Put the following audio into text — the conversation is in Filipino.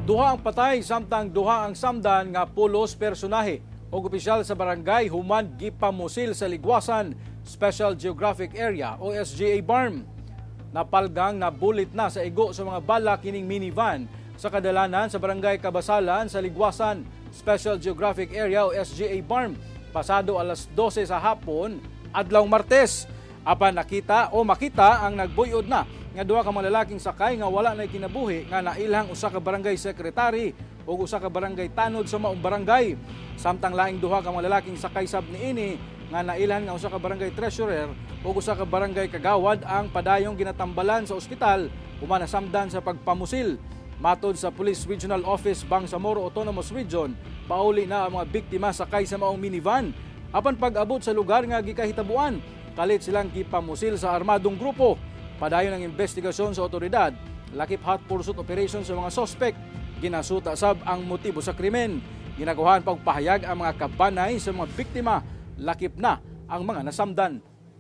Duha ang patay samtang duha ang samdan nga pulos personahe og opisyal sa barangay human gipamusil sa Ligwasan Special Geographic Area o SGA Barm. Napalgang na bulit na sa igo sa mga bala kining minivan sa kadalanan sa barangay Kabasalan sa Ligwasan Special Geographic Area o SGA Barm pasado alas 12 sa hapon adlaw Martes. Apan makita ang nagbuyod na nga duha ka mga lalaking sakay nga wala na kinabuhi nga nailhang usa ka barangay secretary o usa ka barangay tanod sa maong barangay. Samtang laing duha ka mga lalaking sakay sab niini nga nailhan nga usa ka barangay treasurer o usa ka barangay kagawad ang padayong ginatambalan sa ospital human nasamdan sa pagpamusil. Matod sa Police Regional Office Bangsamoro Autonomous Region, pauli na ang mga biktima sakay sa maong minivan. Apan pag-abot sa lugar nga gikahitabuan, kalit silang gipamusil sa armadong grupo. Padayon ang investigasyon sa otoridad, lakip hot pursuit operation sa mga sospek. Ginasuta sab ang motibo sa krimen. Ginaguhan pagpahayag ang mga kabanay sa mga biktima, lakip na ang mga nasamdan.